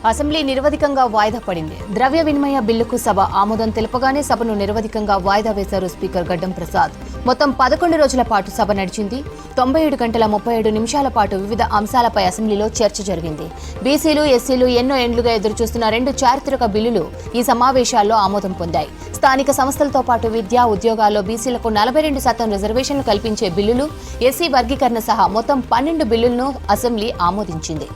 Assembly నిరవధికంగా వాయిదా పడింది. ద్రవ్య వినిమయ బిల్లుకు సభ ఆమోదం తెలుపగానే సభను నిరవధికంగా వాయిదా వేశారు స్పీకర్ గడ్డం ప్రసాద్. మొత్తం 11 రోజుల పాటు సభ నడిచింది. 97 గంటల 37 నిమిషాల పాటు వివిధ అంశాలపై అసెంబ్లీలో చర్చ జరిగింది. బీసీలు, ఎస్సీలు ఎన్నో ఏండ్లుగా ఎదురుచూస్తున్న 2 చారిత్రక బిల్లులు ఈ సమావేశాల్లో ఆమోదం పొందాయి. స్థానిక సంస్థలతో పాటు విద్యా, ఉద్యోగాల్లో బీసీలకు 42% రిజర్వేషన్లు కల్పించే బిల్లులు, ఎస్సీ వర్గీకరణ సహా మొత్తం 12 బిల్లులను అసెంబ్లీ ఆమోదించింది.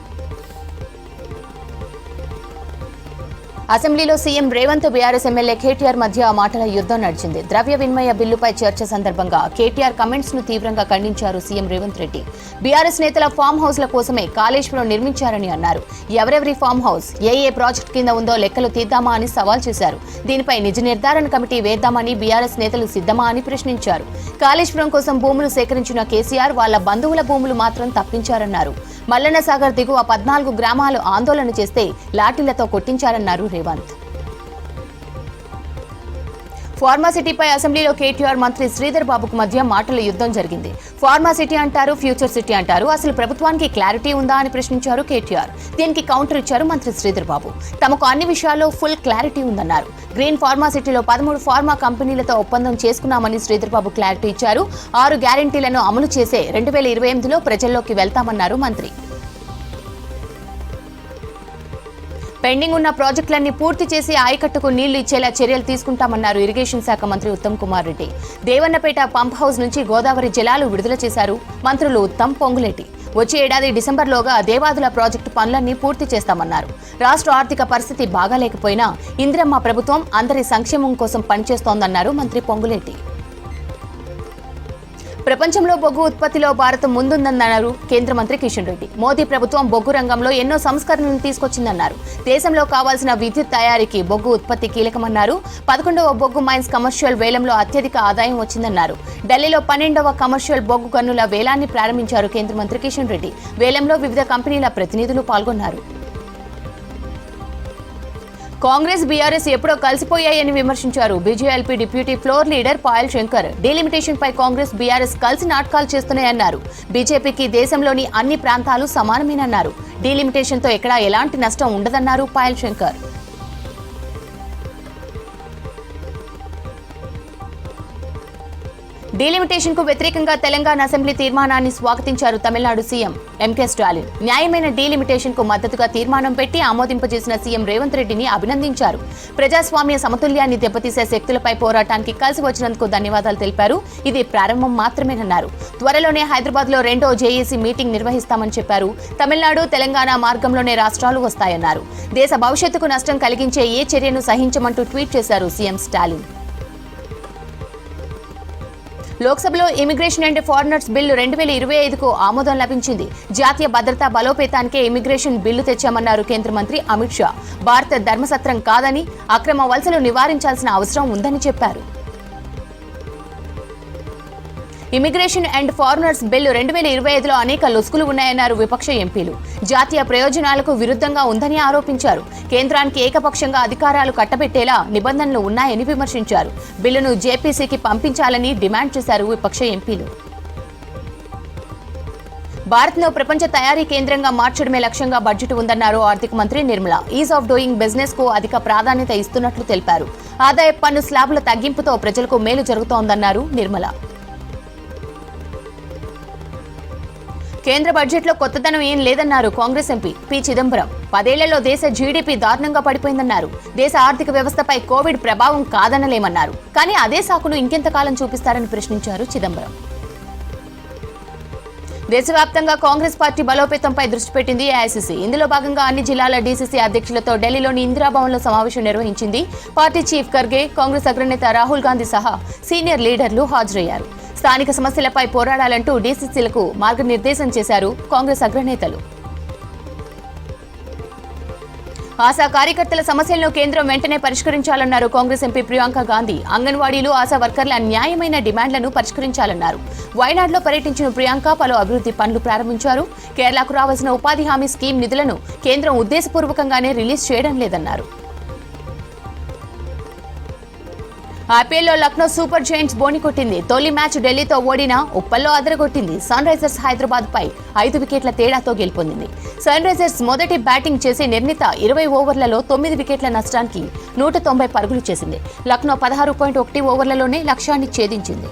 అసెంబ్లీలో CM Revanth, BRS MLA KTR మధ్య మాటల యుద్ధం నడిచింది. ద్రవ్య వినిమయ బిల్లుపై చర్చ సందర్భంగా కేటీఆర్ కమెంట్స్ ను తీవ్రంగా ఖండించారు సీఎం రేవంత్ రెడ్డి. బీఆర్ఎస్ నేతల ఫామ్ హౌస్ల కోసమే కాళేశ్వరం నిర్మించారని అన్నారు. ఎవరెవరి ఫామ్ హౌస్ ఏ ప్రాజెక్టు కింద ఉందో లెక్కలు తీద్దామా అని సవాల్ చేశారు. దీనిపై నిజ నిర్ధారణ కమిటీ వేద్దామని బీఆర్ఎస్ నేతలు సిద్ధమా అని ప్రశ్నించారు. కాళేశ్వరం కోసం భూములు సేకరించిన కేసీఆర్ వాళ్ల బంధువుల భూములు మాత్రం తప్పించారన్నారు. మల్లన్న సాగర్ దిగువ 14 గ్రామాలు ఆందోళన చేస్తే లాఠీలతో కొట్టించారన్నారు రేవంత్. ఫార్మాసిటీపై అసెంబ్లీలో కేటీఆర్, మంత్రి శ్రీధర్ బాబుకు మధ్య మాటల యుద్ధం జరిగింది. ఫార్మాసిటీ అంటారు, ఫ్యూచర్ సిటీ అంటారు, అసలు ప్రభుత్వానికి క్లారిటీ ఉందా అని ప్రశ్నించారు కేటీఆర్. దీనికి కౌంటర్ ఇచ్చారు మంత్రి శ్రీధర్ బాబు. తమకు అన్ని విషయాల్లో ఫుల్ క్లారిటీ ఉందన్నారు. గ్రీన్ ఫార్మాసిటీలో 13 ఫార్మా కంపెనీలతో ఒప్పందం చేసుకున్నామని శ్రీధర్ బాబు క్లారిటీ ఇచ్చారు. 6 గ్యారంటీలను అమలు చేసే 2028లో ప్రజల్లోకి వెళ్తామన్నారు మంత్రి. పెండింగ్ ఉన్న ప్రాజెక్టులన్నీ పూర్తి చేసి ఆయకట్టుకు నీళ్లు ఇచ్చేలా చర్యలు తీసుకుంటామన్నారు ఇరిగేషన్ శాఖ మంత్రి ఉత్తమ్ కుమార్ రెడ్డి. దేవన్నపేట పంప్ హౌస్ నుంచి గోదావరి జలాలు విడుదల చేశారు మంత్రులు ఉత్తమ్, పొంగులేటి. వచ్చే ఏడాది డిసెంబర్లోగా దేవాదుల ప్రాజెక్టు పనులన్నీ పూర్తి చేస్తామన్నారు. రాష్ట్ర ఆర్థిక పరిస్థితి బాగాలేకపోయినా ఇందిరమ్మ ప్రభుత్వం అందరి సంక్షేమం కోసం పనిచేస్తోందన్నారు మంత్రి పొంగులేటి. ప్రపంచంలో బొగ్గు ఉత్పత్తిలో భారత్ ముందుందన్నారు కేంద్ర మంత్రి కిషన్ రెడ్డి. మోదీ ప్రభుత్వం బొగ్గు రంగంలో ఎన్నో సంస్కరణలు తీసుకొచ్చిందన్నారు. దేశంలో కావాల్సిన విద్యుత్ తయారీకి బొగ్గు ఉత్పత్తి కీలకమన్నారు. 11వ బొగ్గు మైన్స్ కమర్షియల్ వేలంలో అత్యధిక ఆదాయం వచ్చిందన్నారు. ఢిల్లీలో 12వ కమర్షియల్ బొగ్గు గనుల వేలాన్ని ప్రారంభించారు కేంద్ర మంత్రి కిషన్ రెడ్డి. వేలంలో వివిధ కంపెనీల ప్రతినిధులు పాల్గొన్నారు. కాంగ్రెస్, బీఆర్ఎస్ ఎప్పుడో కలిసిపోయాయని విమర్శించారు BJLP deputy floor leader Payal Shankar. Delimitation పై కాంగ్రెస్, బీఆర్ఎస్ కలిసి నాటకాలు చేస్తున్నాయన్నారు. బీజేపీకి దేశంలోని అన్ని ప్రాంతాలు సమానమేనన్నారు. డీలిమిటేషన్ తో ఎక్కడా ఎలాంటి నష్టం ఉండదన్నారు పాయల్ శంకర్. డీలిమిటేషన్ కు వ్యతిరేకంగా తెలంగాణ అసెంబ్లీ తీర్మానాన్ని స్వాగతించారు తమిళనాడు సీఎం ఎంకే స్టాలిన్. న్యాయమైన డీలిమిటేషన్ కు మద్దతుగా తీర్మానం పెట్టి ఆమోదింపజేసిన సీఎం రేవంత్ రెడ్డిని అభినందించారు. ప్రజాస్వామ్య సమతుల్యాన్ని దెబ్బతీసే శక్తులపై పోరాటానికి కలిసి వచ్చినందుకు ధన్యవాదాలు తెలిపారు. ఇది ప్రారంభం మాత్రమేనన్నారు. త్వరలోనే హైదరాబాద్ లో 2వ జేఏసీ మీటింగ్ నిర్వహిస్తామని చెప్పారు. తమిళనాడు, తెలంగాణ మార్గంలోనే రాష్ట్రాలు వస్తాయన్నారు. దేశ భవిష్యత్తుకు నష్టం కలిగించే ఏ చర్యను సహించమంటూ ట్వీట్ చేశారు సీఎం స్టాలిన్. లోక్సభలో ఇమిగ్రేషన్ అండ్ ఫారినర్స్ బిల్లు 2025కు ఆమోదం లభించింది. జాతీయ భద్రతా బలోపేతానికే ఇమిగ్రేషన్ బిల్లు తెచ్చామన్నారు కేంద్ర మంత్రి అమిత్ షా. భారత ధర్మసత్రం కాదని, అక్రమ వలసలు నివారించాల్సిన అవసరం ఉందని చెప్పారు. ఇమిగ్రేషన్ అండ్ ఫారినర్స్ బిల్లు 2025లో అనేక లొసుగులు ఉన్నాయన్నారు విపక్ష ఎంపీలు. జాతీయ ప్రయోజనాలకు విరుద్ధంగా ఉందని ఆరోపించారు. కేంద్రానికి ఏకపక్షంగా అధికారాలు కట్టబెట్టేలా నిబంధనలు ఉన్నాయని విమర్శించారు. బిల్లును జేపీసీకి పంపించాలని డిమాండ్ చేశారు విపక్ష ఎంపీలు. భారత్ను ప్రపంచ తయారీ కేంద్రంగా మార్చడమే లక్ష్యంగా బడ్జెట్ ఉందన్నారు ఆర్థిక మంత్రి Nirmala. Is of doing business కు అధిక ప్రాధాన్యత ఇస్తున్నట్లు తెలిపారు. ఆదాయ పన్ను స్లాబుల తగ్గింపుతో ప్రజలకు మేలు జరుగుతోందన్నారు నిర్మల. కేంద్ర బడ్జెట్లో కొత్తదనం ఏం లేదన్నారు కాంగ్రెస్ ఎంపీ పి చిదంబరం. 10 ఏళ్లలో దేశ జీడీపీ దారుణంగా పడిపోయిందన్నారు. దేశ ఆర్థిక వ్యవస్థపై కోవిడ్ ప్రభావం కాదనలేమన్నారు. కానీ అదే సాకును ఇంకెంతకాలం చూపిస్తారని ప్రశ్నించారు చిదంబరం. దేశవ్యాప్తంగా కాంగ్రెస్ పార్టీ బలోపేతంపై దృష్టి పెట్టింది ఏఐసీసీ. ఇందులో భాగంగా అన్ని జిల్లాల డీసీసీ అధ్యక్షులతో ఢిల్లీలోని ఇందిరాభవన్లో సమావేశం నిర్వహించింది. పార్టీ చీఫ్ ఖర్గే, కాంగ్రెస్ అగ్రనేత రాహుల్ గాంధీ సహా సీనియర్ లీడర్లు హాజరయ్యారు. స్థానిక సమస్యలపై పోరాడాలంటూ డీసీసీలకు మార్గనిర్దేశం చేశారు కాంగ్రెస్ అగ్రనేతలు. ఆశా కార్యకర్తల సమస్యలను కేంద్రం వెంటనే పరిష్కరించాలన్నారు కాంగ్రెస్ ఎంపీ ప్రియాంక గాంధీ. అంగన్వాడీలు, ఆశా వర్కర్ల న్యాయమైన డిమాండ్లను పరిష్కరించాలన్నారు. వయనాడ్లో పర్యటించిన ప్రియాంక పలు అభివృద్ధి పనులు ప్రారంభించారు. కేరళకు రావాల్సిన ఉపాధి హామీ స్కీమ్ నిధులను కేంద్రం ఉద్దేశపూర్వకంగానే రిలీజ్ చేయడం లేదన్నారు. ఐపీఎల్లో లక్నో సూపర్ జైంట్స్ బోని కొట్టింది. తొలి మ్యాచ్ ఢిల్లీతో ఓడినా ఉప్పల్లో అదరగొట్టింది. సన్ రైజర్స్ హైదరాబాద్ పై 5 వికెట్ల తేడాతో గెలుపొందింది. సన్ రైజర్స్ మొదటి బ్యాటింగ్ చేసి నిర్ణీత 20 ఓవర్లలో 9 వికెట్ల నష్టానికి 190 పరుగులు చేసింది. లక్నో 16.1 ఓవర్లలోనే లక్ష్యాన్ని ఛేదించింది.